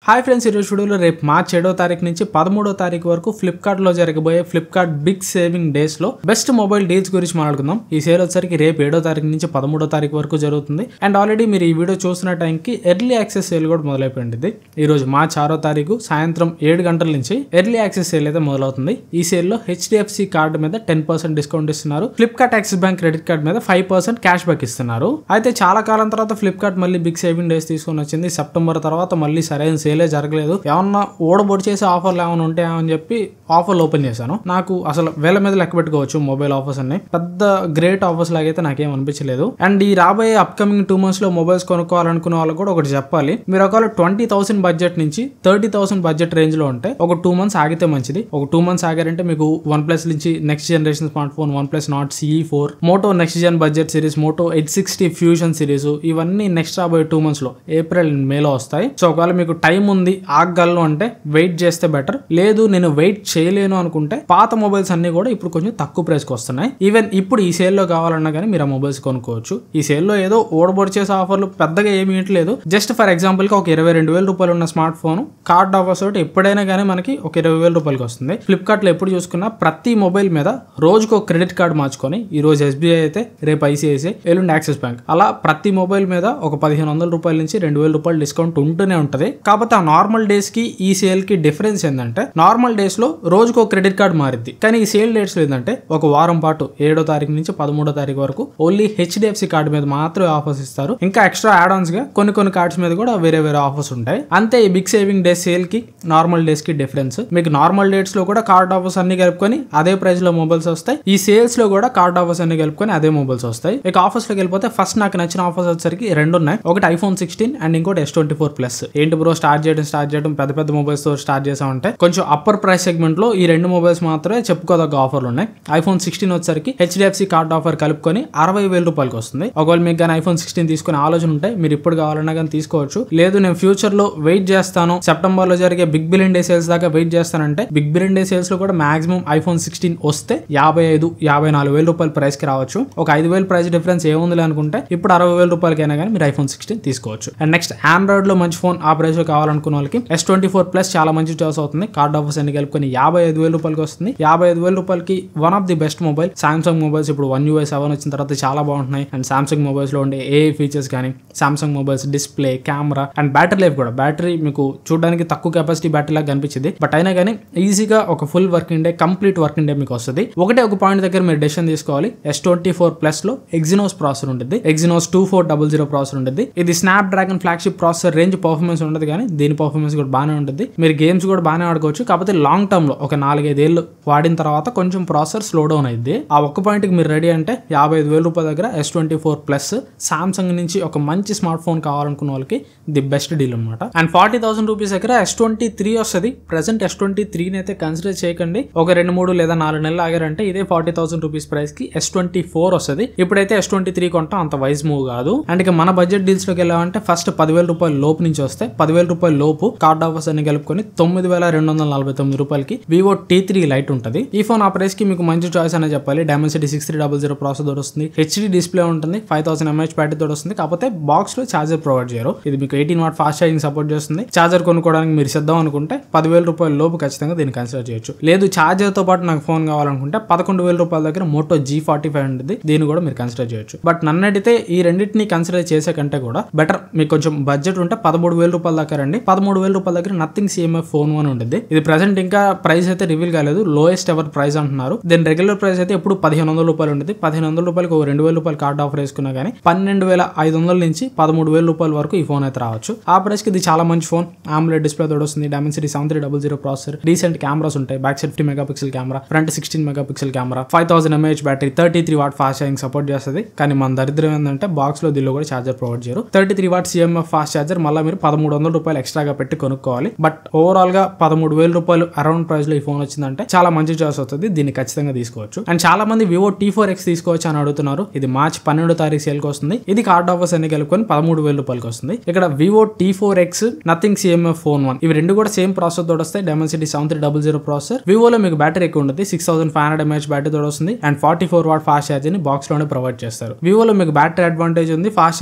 Hi friends, ఈరోజు వీడియోలో రేపు మార్చ్ 7వ తారీఖు నుంచి 13వ తారీఖు వరకు ఫ్లిప్కార్ట్ లో జరగబోయే ఫ్లిప్కార్ట్ బిగ్ సేవింగ్ డేస్ లో బెస్ట్ మొబైల్ డీల్స్ గురించి మాట్లాడుకుందాం. ఈ సేల్ వచ్చరికి రేపు 7వ తారీఖు నుంచి 13వ తారీఖు వరకు జరుగుతుంది. అండ్ ఆల్రెడీ మీరు ఈ వీడియో చూస్తున్న టైంకి ఎర్లీ యాక్సెస్ సేల్ కూడా మొదలైపోయింది. ఈ రోజు మార్చ్ 6వ తారీఖు సాయంత్రం 7 గంటల నుంచి ఎర్లీ యాక్సెస్ సేల్ అయితే మొదలవుతుంది. ఈ సేల్ లో HDFC కార్డు మీద 10% డిస్కౌంట్ ఇస్తున్నారు. Flipkart axis bank credit card మీద 5% క్యాష్ బ్యాక్ ఇస్తున్నారు. అయితే చాలా కాలం తర్వాత ఫ్లిప్కార్ట్ మళ్ళీ బిగ్ సేవింగ్ డేస్ తీసుకొని వచ్చింది. సెప్టెంబర్ తర్వాత మళ్ళీ సరైన సేలే జరగలేదు. ఏమన్నా ఓడబొడి చేసే ఆఫర్లు ఏమైనా ఉంటాయని చెప్పి ఆఫర్లు ఓపెన్ చేశాను. నాకు అసలు వేల మీద లెక్క పెట్టుకోవచ్చు మొబైల్ ఆఫర్స్ అన్ని. పెద్ద గ్రేట్ ఆఫర్స్ లాగైతే నాకేం అనిపించలేదు. అండ్ ఈ రాబోయే అప్కమింగ్ 2 months లో మొబైల్స్ కొనుక్కోవాలనుకునే వాళ్ళకి కూడా ఒకటి చెప్పాలి. మీరు ఒకవేళ 20,000 బడ్జెట్ నుంచి 30,000 బడ్జెట్ రేంజ్ లో ఉంటే ఒక 2 months ఆగితే మంచిది. ఒక 2 months ఆగారంటే మీకు OnePlus నుంచి next generation smart phone OnePlus Nord CE4, Moto next gen budget series, Moto H60 fusion series, ఇవన్నీ నెక్స్ట్ రాబోయే 2 months లో ఏప్రిల్ మేలో వస్తాయి. సో ఒకవేళ మీకు టైం ఉంది ఆగగలను అంటే వెయిట్ చేస్తే బెటర్. లేదు నేను వెయిట్ చేయలేను అనుకుంటే పాత మొబైల్స్ అన్ని కూడా ఇప్పుడు కొంచెం తక్కువ ప్రైస్ కి వస్తున్నాయి. ఈవెన్ ఇప్పుడు ఈ సేల్ లో కావాలన్నా కానీ మీరు ఆ మొబైల్స్ కొనుక్కోవచ్చు. ఈ సేల్ లో ఏదో ఓడబొడి చేసే ఆఫర్లు పెద్దగా ఏమి ఇట్లేదు. జస్ట్ ఫర్ ఎగ్జాంపుల్ కి ఒక 22,000 రూపాయలు ఉన్న స్మార్ట్ ఫోన్ కార్డ్ ఆఫర్స్ తోటి ఎప్పుడైనా కానీ మనకి ఒక 20,000 రూపాయలకి వస్తుంది. ఫ్లిప్కార్ట్ లో ఎప్పుడు చూసుకున్నా ప్రతి మొబైల్ మీద రోజుకు ఒక క్రెడిట్ కార్డ్ మార్చుకొని, ఈ రోజు SBI అయితే రేపు ICICI, ఎల్లుండి యాక్సిస్ బ్యాంక్, అలా ప్రతి మొబైల్ మీద ఒక 1,500 రూపాయల నుంచి 2,000 రూపాయలు డిస్కౌంట్ ఉంటూనే ఉంటది. కాకపోతే ఆ నార్మల్ డేస్ కి ఈ సేల్ కి డిఫరెన్స్ ఏంటంటే, నార్మల్ డేస్ లో రోజుకు ఒక క్రెడిట్ కార్డ్ మారిద్ది. కానీ ఈ సేల్ డేట్స్ లో ఏంటంటే ఒక వారం పాటు 7వ తారీఖు నుంచి 13వ తారీఖు వరకు ఓన్లీ HDFC కార్డు మీద మాత్రమే ఆఫర్స్ ఇస్తారు. ఇంకా ఎక్స్ట్రా యాడ్ ఆన్స్ గా కొన్ని కార్డ్స్ మీద కూడా వేరే ఆఫర్స్ ఉంటాయి. అంతే ఈ బిగ్ సేవింగ్ డే సేల్ కి నార్మల్ డేస్ కి డిఫరెన్స్. మీకు నార్మల్ డేట్స్ లో కూడా కార్డ్ ఆఫర్స్ అన్ని కలుపుకొని అదే ప్రైస్ లో మొబైల్స్ వస్తాయి. ఈ సేల్స్ లో కూడా కార్డ్ ఆఫర్స్ అన్ని కలుపుకొని అదే మొబైల్స్ వస్తాయి. ఇక ఆఫర్స్ లోకి వెళ్ళిపోతే ఫస్ట్ నాకు నచ్చిన ఆఫర్స్ వచ్చేసరికి 2 ఉన్నాయి. ఒకటి iPhone 16 అండ్ ఇంకోటి S24 Plus. ఏంటి బ్రో స్టార్ట్ చేయడం పెద్ద మొబైల్స్ తో స్టార్ట్ చేసామంటే, కొంచెం అప్పర్ ప్రైస్ సెగ్మెంట్ లో ఈ 2 మొబైల్స్ మాత్రమే చెప్పుకోదగ్గ ఆఫర్లు ఉన్నాయి. iPhone 16 వచ్చేసరికి HDFC కార్డ్ ఆఫర్ కలుపుకొని 60,000 రూపాయలకి వస్తుంది. ఒకవేళ మీకు కానీ iPhone 16 తీసుకునే ఆలోచన ఉంటే మీరు ఇప్పుడు కావాలన్నా కానీ తీసుకోవచ్చు. లేదు నేను ఫ్యూచర్ లో వెయిట్ చేస్తాను, సెప్టెంబర్ లో జరిగే బిగ్ బిలియన్ డే సేల్స్ దాకా వెయిట్ చేస్తానంటే, బిగ్ బిలియన్ డే సేల్స్ లో కూడా మాక్సిమం iPhone 16 వస్తే 55,000-54,000 రూపాయల ప్రైస్ కి రావచ్చు. ఒక 5,000 ప్రైస్ డిఫరెన్స్ ఏముంది అనుకుంటే ఇప్పుడు 60,000 రూపాయలకైనా కానీ మీరు iPhone 16 తీసుకోవచ్చు. అండ్ నెక్స్ట్ ఆండ్రాయిడ్ లో మంచి ఫోన్ ఆ ప్రైస్ లో కావాలనుకున్న వాళ్ళకి S24 Plus చాలా మంచి చాయిస్ అవుతుంది. కార్డ్ ఆఫర్స్ అన్ని కలుపుకొని 55,000 రూపాయలకి వస్తుంది. 55,000 రూపాయలకి one of the best mobile. Samsung mobiles ఇప్పుడు One UI 7 వచ్చిన తర్వాత చాలా బాగుంటున్నాయి. అండ్ సామ్సంగ్ మొబైల్స్ లో ఉండే AI ఫీచర్స్ కానీ, Samsung mobiles display, camera and battery life కూడా, బ్యాటరీ మీకు చూడడానికి తక్కువ కెపాసిటీ బ్యాటరీ లాగా కనిపించింది, బట్ అయినా కానీ ఈజీగా ఒక full working day, complete working day మీకు వస్తుంది. ఒక పాయింట్ దగ్గర మీరు డెసిషన్ తీసుకోవాలి. S24 Plus లో Exynos ప్రాసెసర్ ఉంటుంది. Exynos 2400 ప్రాసెసర్ ఉంటుంది. ఇది snap dragon flagship processor range performance ఉండదు, కానీ దీని పర్ఫార్మెన్స్ కూడా బాగానే ఉంటుంది. మీరు గేమ్స్ కూడా బాగానే ఆడుకోవచ్చు. కాకపోతే లాంగ్ టర్మ్ లో ఒక 4-5 ఏళ్ళు వాడిన తర్వాత కొంచెం ప్రాసెసర్ స్లో డౌన్ అయింది. ఆ ఒక్క పాయింట్ కి మీరు రెడీ అంటే 55,000 రూపాయల దగ్గర S24 Plus సామ్సంగ్ నుంచి ఒక మంచి స్మార్ట్ ఫోన్ కావాలనుకున్న వాళ్ళకి ది బెస్ట్ డీల్ అనమాట. అండ్ 40,000 రూపీస్ దగ్గర S23 వస్తుంది. ప్రెసెంట్ S23 అయితే కన్సిడర్ చేయకండి. ఒక 2-3 లేదా 4 నెలలు ఆగారంటే ఇదే 40,000 రూపీస్ ప్రైస్ కి S24 వస్తుంది. ఇప్పుడైతే S23 కొంటాం అంత వైజ్ మూవ్ కాదు. అండ్ ఇక మన బడ్జెట్ డీల్స్ లోకి వెళ్ళామంటే ఫస్ట్ 10,000 రూపాయల లోపు నుంచి వస్తాయి. 10,000 రూపాయల లోపు కార్డ్ ఆఫర్స్ అన్ని కలుపుకొని 9,249 రూపాయలకి Vivo T3 Lite ఉంటుంది. ఈ ఫోన్ ఆ ప్రైస్ కి మీకు మంచి చాయిస్ అనే చెప్పాలి. Dimensity 6300 ప్రాసెసర్ వస్తుంది. HD డిస్ప్లే ఉంటుంది. 5000 mAh బ్యాటరీ తోటి వస్తుంది. కాకపోతే బాక్స్ లో చార్జర్ ప్రొవైడ్ చేయరు. ఇది మీకు 18W ఫాస్ట్ ఛార్జింగ్ సపోర్ట్ చేస్తుంది. చార్జర్ కొనుక్కోవడానికి మీరు సిద్ధం అనుకుంటే 10,000 రూపాయల లోపు ఖచ్చితంగా దీన్ని కన్సిడర్ చేయొచ్చు. లేదు చార్జర్ తో పాటు నాకు ఫోన్ కావాలనుకుంటే 11,000 రూపాయల దగ్గర Moto G45 ఉంటుంది. దీన్ని కూడా మీరు కన్సిడర్ చేయొచ్చు. బట్ నన్ను అడిగితే ఈ రెండింటిని కన్సిడర్ చేసే కంటే కూడా బెటర్ మీకు కొంచెం బడ్జెట్ ఉంటే 13,000 రూపాయల దాకా రండి. 13,000 రూపాయల దగ్గర నథింగ్ CMF ఫోన్ 1 ఉంటుంది. ఇది ప్రెసెంట్ ఇంకా ప్రైస్ అయితే రివీల్ కాలేదు. లోయెస్ట్ ఎవర్ ప్రైస్ అంటున్నారు. దీని రెగ్యులర్ ప్రైస్ అయితే ఇప్పుడు 1,500 రూపాయలు ఉంటుంది. 1,500 రూపాయలకి 2,000 రూపాయలు కార్డ్ ఆఫర్ వేసుకున్నా కానీ 12,500 నుంచి 13,000 రూపాయల వరకు ఈ ఫోన్ అయితే రావచ్చు. ఆ ప్రైస్ కి ఇది చాలా మంచి ఫోన్. AMOLED డిస్ప్లే తోడు వస్తుంది. Dimensity 7300 ప్రాసెసర్, డీసెంట్ కెమెరాస్ ఉంటాయి. Back side 50 megapixel camera, front 16 megapixel camera, 5000 mAh battery, 33W fast charging support చేస్తుంది. కానీ మన దరిద్రం ఏంటంటే బాక్స్ లో దీనిలో కూడా చార్జర్ ప్రొవైడ్ చేయరు. 33W CMF ఫాస్ట్ ఛార్జర్ మళ్ళీ మీరు 1,300 రూపాయలు ఎక్స్ట్రాగా పెట్టి కొనుక్కోవాలి. బట్ ఓవరాల్ గా 13,000 రూపాయలు అరౌండ్ ప్రైస్ లో ఈ ఫోన్ వచ్చిందంటే చాలా మంచి చాయిస్ అవుతుంది. దీన్ని ఖచ్చితంగా తీసుకోవచ్చు. అండ్ చాలా మంది Vivo T4X తీసుకోవచ్చు అని అడుగుతున్నారు. ఇది మార్చ్ 12వ తారీఖు సేల్ కి వస్తుంది. ఇది కార్డ్ ఆఫర్స్ అన్ని కలుపుకొని 13,000 రూపాయలకి వస్తుంది. ఇక్కడ Vivo T4X nothing CMF phone 1 ఇవి రెండు కూడా సేమ్ ప్రాసెసర్ తోడు వస్తాయి. Dimensity 7300 processor. Vivo లో మీకు బ్యాటరీ ఎక్కువ ఉంటుంది. 6500 mAh బ్యాటరీ తోడు వస్తుంది. అండ్ 44W ఫాస్ట్ ఛార్జర్ ని బాక్స్ లోనే ప్రొవైడ్ చేస్తారు. Vivo లో మీకు బ్యాటరీ అడ్వాంటేజ్ ఉంది. ఫాస్ట్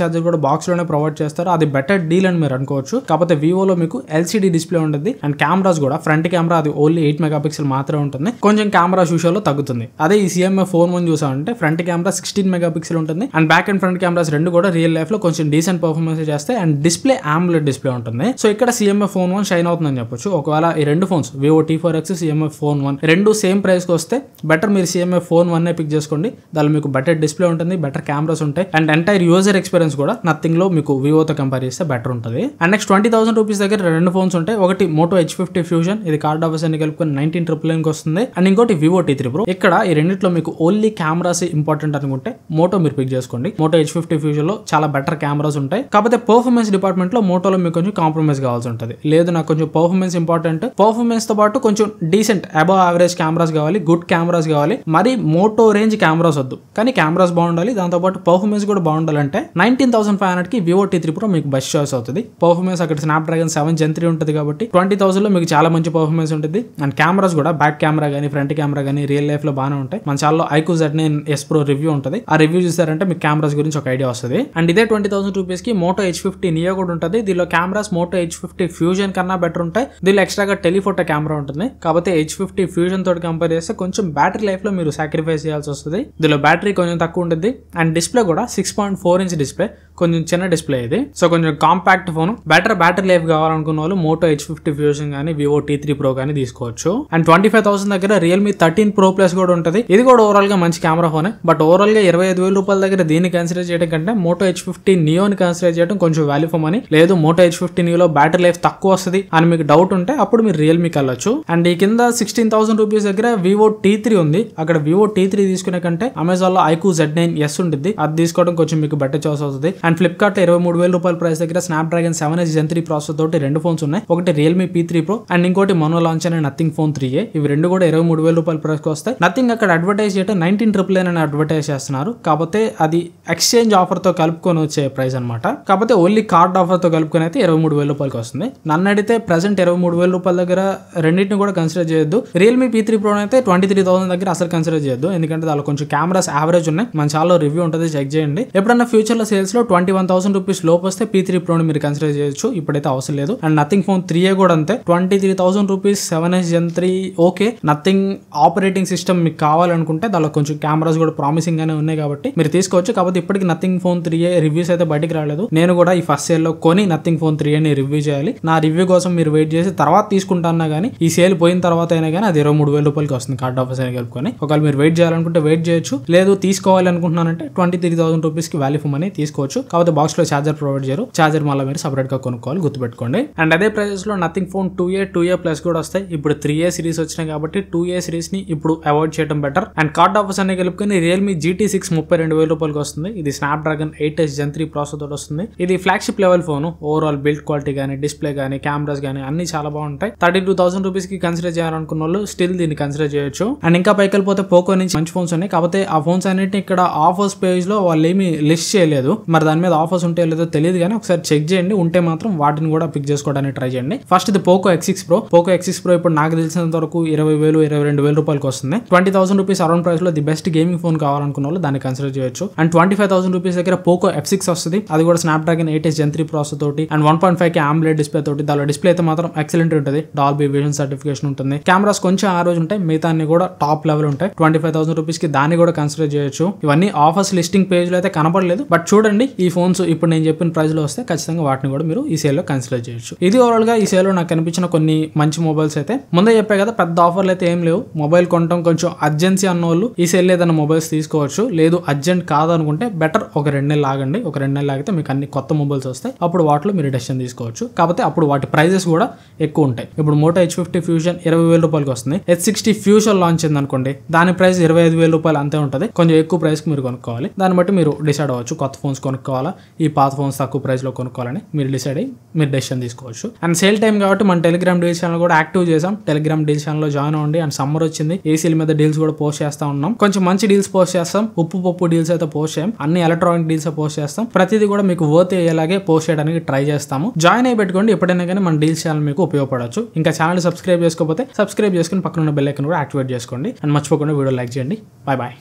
ఛార్జర్ కూడా బాక్స్ లోనే ప్రొవైడ్ చేస్తారు. అది బెటర్ డీల్ అని మీరు అనుకోవచ్చు. కాకపోతే Vivo వివోలో మీకు ఎల్సిడి డిస్ప్లే ఉంటుంది అండ్ కెమెరాస్ కూడా ఫ్రంట్ కెమెరా అది ఓన్లీ 8 మెగాపిక్సెల్ మాత్రమే ఉంటుంది, కొంచెం కెమెరా విషయంలో తగ్గుతుంది. అదే ఈ CMF ఫోన్ 1 చూసామంటే ఫ్రంట్ కెమెరా 16 మెగాపిక్సెల్ ఉంటుంది and back and front cameras రెండు కూడా రియల్ లైఫ్ లో కొంచెం డీసెంట్ పర్ఫార్మెన్స్ చేస్తాయి అండ్ డిస్ప్లే AMOLED డిస్ప్లే ఉంటుంది. సో ఇక్కడ CMF ఫోన్ 1 షైన్ అవుతుందని చెప్పొచ్చు. ఒకవేళ ఈ రెండు phones Vivo T4X CMF phone 1 రెండు సేమ్ ప్రైస్ కి వస్తే బెటర్ మీరు CMF ఫోన్ 1 పిక్ చేసుకోండి. దానిలో మీకు బెటర్ డిస్ప్లే ఉంటుంది, బెటర్ కెమెరాస్ ఉంటాయి అండ్ ఎంటైర్ యూజర్ ఎక్స్పీరియన్స్ కూడా నథింగ్ లో మీకు వివోతో కంపేర్ చేస్తే బెటర్ ఉంటుంది. అండ్ నెక్స్ట్ 20,000 రూపీస్ దగ్గర రెండు ఫోన్స్ ఉంటాయి. ఒకటి Moto H50 Fusion, ఇది కార్డ్ ఆఫర్స్ అన్ని కలుపుకొని 19,999 కి వస్తుంది అండ్ ఇంకోటి Vivo T3 Pro. ఇక్కడ ఈ రెండిట్లో మీకు ఓన్లీ కెమెరాస్ ఇంపార్టెంట్ అనుకుంటే మోటో మీరు పిక్ చేసుకోండి. Moto H50 Fusion లో చాలా బెటర్ కెమెరాస్ ఉంటాయి, కాకపోతే పర్ఫార్మెన్స్ డిపార్ట్మెంట్ లో మోటోలో మీకు కొంచెం కాంప్రమైజ్ కావాల్సి ఉంటుంది. లేదు నాకు కొంచెం పర్ఫార్మెన్స్ ఇంపార్టెంట్, పర్ఫార్మెన్స్ తో పాటు కొంచెం డీసెంట్ అబవ్ యావరేజ్ కెమెరాస్ కావాలి, గుడ్ కెమెరాస్ కావాలి, మరి మోటో రేంజ్ కెమెరాస్ వద్దు కానీ కెమెరాస్ బాగుండాలి, దాంతో పాటు పర్ఫార్మెన్స్ కూడా బాగుండాలంటే 19,500 కి Vivo T3 Pro మీకు బెస్ట్ చాయిస్ అవుతుంది. పర్ఫార్మెన్స్ అక్కడ Snapdragon 7 Gen 3 ఉంటుంది కాబట్టి 20,000 లో మీకు చాలా మంచి పర్ఫార్మెన్స్ ఉంటుంది అండ్ కెమెరాస్ కూడా బ్యాక్ కెమెరా గానీ ఫ్రంట్ కెమెరా గానీ రియల్ లైఫ్ లో బాగానే ఉంటాయి. మన ఛానల్లో iQOO Z9S Pro రివ్యూ ఉంటుంది, ఆ రివ్యూ చూసారంటే మీకు కెమెరాస్ గురించి ఒక ఐడియా వస్తుంది. అండ్ ఇదే 20,000 రూపీస్ కి Moto H50 Neo కూడా ఉంటుంది. దీనిలో కెమెరాస్ Moto H50 Fusion కన్నా బెటర్ ఉంటాయి. దీనిలో ఎక్స్ట్రాగా టెలిఫోటో కెమెరా ఉంటుంది, కాకపోతే H50 Fusion తోటి కంపేర్ చేస్తే కొంచెం బ్యాటరీ లైఫ్ లో మీరు సాక్రిఫైస్ చేయాల్సి వస్తుంది. దీనిలో బ్యాటరీ కొంచెం తక్కువ ఉంటుంది అండ్ డిస్ప్లే కూడా 6.4 ఇంచ్ డిస్ప్లే, కొంచెం చిన్న డిస్ప్లే ఇది. సో కొంచెం కాంపాక్ట్ ఫోన్, బ్యాటరీ లైఫ్ కావాలనుకున్న వాళ్ళు Moto H50 Fusion కానీ Vivo T3 Pro కానీ తీసుకోవచ్చు. అండ్ 25,000 దగ్గర Realme 13 Pro Plus కూడా ఉంటుంది. ఇది కూడా ఓవరాల్ గా మంచి కెమెరా ఫోనే, బట్ ఓవరాల్ గా 25,000 రూపాయల దగ్గర దీన్ని కన్సిడర్ చేయడం కంటే Moto H50 Neo ని కన్సిడర్ చేయడం కొంచెం వాల్యూ ఫర్ మనీ. లేదు Moto H50 Neo లో బ్యాటరీ లైఫ్ తక్కువ వస్తుంది అని మీకు డౌట్ ఉంటే అప్పుడు మీరు Realmeకి వెళ్ళొచ్చు. అండ్ ఈ కింద 16,000 రూపీస్ దగ్గర Vivo T3 ఉంది. అక్కడ Vivo T3 తీసుకునే కంటే అమెజాన్ లో iQOO Z9S ఉంటుంది, అది తీసుకోవడం కొంచెం మీకు బెటర్ చాయిస్ అవుతుంది. అండ్ ఫ్లిప్కార్ట్ లో 23,000 రూపాయల ప్రైస్ దగ్గర Snapdragon 7 Gen 3 ప్రాసెసర్ తోటి రెండు ఫోన్స్ ఉన్నాయి. ఒకటి Realme P3 Pro అండ్ ఇంకోటి మొన్న లాంచ్ అయిన Nothing Phone 3a. ఇవి రెండు కూడా 23,000 రూపాయల ప్రైస్ కి వస్తాయి. నథింగ్ అక్కడ అడ్వర్టైజ్ చేయడం 19,999 అని అడ్వర్టైజ్ చేస్తున్నారు, కాకపోతే అది ఎక్స్చేంజ్ ఆఫర్ తో కలుపుకొని వచ్చే ప్రైస్ అనమాట. కాకపోతే ఓన్లీ కార్డ్ ఆఫర్ తో కలుపుకొని అయితే 23,000 రూపాయలకి వస్తుంది. నన్ను అడిగితే ప్రెసెంట్ 23,000 రూపాయల దగ్గర రెండింటిని కూడా కన్సిడర్ చేయొద్దు. Realme P3 Pro అయితే 23,000 దగ్గర అసలు కన్సిడర్ చేయొద్దు, ఎందుకంటే దానిలో కొంచెం కెమెరాస్ యావరేజ్ ఉన్నాయి. మన ఛానల్లో రివ్యూ ఉంటుంది, చెక్ చేయండి. ఎప్పుడన్నా ఫ్యూచర్ లో సేల్స్ లో 21,000 రూపీస్ లోపు వస్తే P3 Pro ని మీరు కన్సిడర్ చేయొచ్చు, ఇప్పుడైతే అవసరం లేదు. అండ్ Nothing Phone 3a కూడా అంతే, 23,000 rupees 7S Gen 3 okay. Nothing operating system మీకు కావాలనుకుంటే దానిలో కొంచెం కెమెరాస్ కూడా ప్రామిసింగ్ గానే ఉన్నాయి కాబట్టి మీరు తీసుకోవచ్చు. కాబట్టి ఇప్పటికి Nothing Phone 3a రివ్యూస్ అయితే బయటికి రాలేదు. నేను కూడా ఈ ఫస్ట్ సేల్ లో కొని Nothing Phone 3a ని రివ్యూ చేయాలి. నా రివ్యూ కోసం మీరు వెయిట్ చేసి తర్వాత తీసుకుంటానా గానీ ఈ సేల్ పోయిన తర్వాత అయినా కానీ అది 23,000 రూపాయలకి వస్తుంది కార్డ్ ఆఫర్స్ అని కలుపుకొని. ఒకవేళ మీరు వెయిట్ చేయాలనుకుంటే వెయిట్ చేయొచ్చు, లేదు తీసుకోవాలి అనుకుంటున్నానంటే 23,000 రూపీస్ కి వాల్యూ ఫర్ మనీ తీసుకోవచ్చు. కాకపోతే బాక్స్ లో చార్జర్ ప్రొవైడ్ చేయరు, చార్జర్ మళ్ళీ మీరు సపరేట్ గా కొనుక్కోవాలి, గుర్తుపెట్టుకోండి. అండ్ అదే ప్రైజెస్ లో Nothing Phone 2a Plus కూడా వస్తాయి. ఇప్పుడు 3a సిరీస్ వచ్చినాయి కాబట్టి 2a సిరీస్ ని ఇప్పుడు అవాయిడ్ చేయడం బెటర్. అండ్ కార్డ్ ఆఫర్స్ అన్ని కలుపుకొని Realme GT6 32,000 రూపాయలకి వస్తుంది. ఇది Snapdragon 8S Gen 3 ప్రాసెసర్ తోటి వస్తుంది. ఇది flagship level phone, overall build quality గానీ డిస్ప్లే గానీ కెమెరాస్ గానీ అన్ని చాలా బాగుంటాయి. 32,000 రూపీస్ కి కన్సిడర్ చేయాలనుకున్న వాళ్ళు స్టిల్ దీన్ని కన్సిడర్ చేయొచ్చు. అండ్ ఇంకా పైకి వెళ్ళిపోతే పోకో నుంచి మంచి ఫోన్స్ ఉన్నాయి, కాకపోతే ఆ ఫోన్స్ అన్నింటినీ ఇక్కడ ఆఫర్స్ పేజ్ లో వాళ్ళు ఏమి లిస్ట్ చేయలేదు. మరి దాని మీద ఆఫర్స్ ఉంటాయో లేదో తెలియదు కానీ ఒకసారి చెక్ చేయండి, ఉంటే మాత్రం వాటిని కూడా పిక్ చేసుకోవడానికి ట్రై చేయండి. ఫస్ట్ ఇది Poco X6 Pro. Poco X6 Pro ఇప్పుడు నాకు తెలిసినంత వరకు 20,000 22,000 రూపాయలకి వస్తుంది. 20,000 రూపీస్ అరౌండ్ ప్రైస్ లో ది బెస్ట్ గేమింగ్ ఫోన్ కావాలనుకున్న వాళ్ళు దాన్ని కన్సిడర్ చేయొచ్చు. అండ్ 25,000 రూపీస్ దగ్గర పోకో F6 వస్తుంది. అది కూడా Snapdragon 8S Gen 3 ప్రాసెసర్ తోటి అండ్ 1.5K AMOLED డిస్ప్లే తోటి. దానిలో డిస్ప్లే అయితే మాత్రం ఎక్సలెంట్ ఉంటుంది, డాల్బీ విజన్ సర్టిఫికేషన్ ఉంటుంది. కెమెరాస్ కొంచెం ఆ రోజు ఉంటాయి, మిగతా అన్ని కూడా టాప్ లెవెల్ ఉంటాయి. 25,000 రూపీస్ కి దాన్ని కూడా కన్సిడర్ చేయొచ్చు. ఇవన్నీ ఆఫర్స్ లిస్టింగ్ పేజ్ లో అయితే కనపడలేదు, బట్ చూడండి ఈ ఫోన్స్ ఇప్పుడు నేను చెప్పిన ప్రైస్ లో వస్తే ఖచ్చితంగా వాటిని కూడా మీరు ఈ సేల్ లో కన్సిడర్ చేయొచ్చు. ఇది ఓవరాల్ గా ఈ సేల్ లో నాకు కనిపించిన కొన్ని మంచి మొబైల్స్ అయితే. ముందే చెప్పే కదా పెద్ద ఆఫర్లు అయితే ఏం లేవు. మొబైల్ కొనడం కొంచెం అర్జెన్సీ అన్న వాళ్ళు ఈ సేల్ ఏదైనా మొబైల్స్ తీసుకోవచ్చు. లేదు అర్జెంట్ కాదనుకుంటే బెటర్ ఒక 2 నెలలు ఆగండి. ఒక 2 నెలలు ఆగితే మీకు అన్ని కొత్త మొబైల్స్ వస్తాయి, అప్పుడు వాటిలో మీరు డెసిషన్ తీసుకోవచ్చు. కాకపోతే అప్పుడు వాటి ప్రైజెస్ కూడా ఎక్కువ ఉంటాయి. ఇప్పుడు Moto H50 Fusion 20,000 రూపాయలకి వస్తుంది. H60 Fusion లాంచ్ అయింది అనుకోండి, దాని ప్రైస్ 25,000 రూపాయలు అంతే ఉంటుంది. కొంచెం ఎక్కువ ప్రైస్ కి మీరు కొనుక్కోవాలి. దాన్ని బట్టి మీరు డిసైడ్ అవ్వచ్చు కొత్త ఫోన్స్ కొనుక్కోవాలా, ఈ పాత ఫోన్స్ తక్కువ ప్రైస్ లో కొనుక్కోవాలని మీరు డిసైడ్ అయ్యి మీరు డెసిషన్ తీసుకోవచ్చు. అండ్ సేల్ టైం కాబట్టి మన టెలిగ్రామ్ డీల్స్ ఛానల్ కూడా యాక్టివ్ చేసాం. టెలిగ్రామ్ డీల్స్ ఛానల్ లో జాయిన్ అవ్వండి. అండ్ సమ్మర్ వచ్చింది, ఏసీల మీద డీల్స్ కూడా పోస్ట్ చేస్తా ఉన్నాం. కొంచెం మంచి డీల్స్ పోస్ట్ చేస్తాం, ఉప్పు పప్పు డీల్స్ అయితే పోస్ట్ చేయం, అన్ని ఎలక్ట్రానిక్ డీల్స్ పోస్ట్ చేస్తాం. ప్రతిదీ కూడా మీకు వర్త్ అయ్యేలాగే పోస్ట్ చేయడానికి ట్రై చేస్తాము. జాయిన్ అయ్యి పెట్టుకోండి, ఎప్పుడైనా కానీ మన డీల్స్ ఛానల్ మీకు ఉపయోగపడవచ్చు. ఇంకా ఛానల్ సబ్స్క్రైబ్ చేసుకోకపోతే సబ్స్క్రైబ్ చేసుకుని పక్కన ఉన్న బెల్ ఐకాన్ కూడా యాక్టివేట్ చేసుకోండి. అండ్ మర్చిపోకుండా వీడియో లైక్ చేయండి. Bye bye.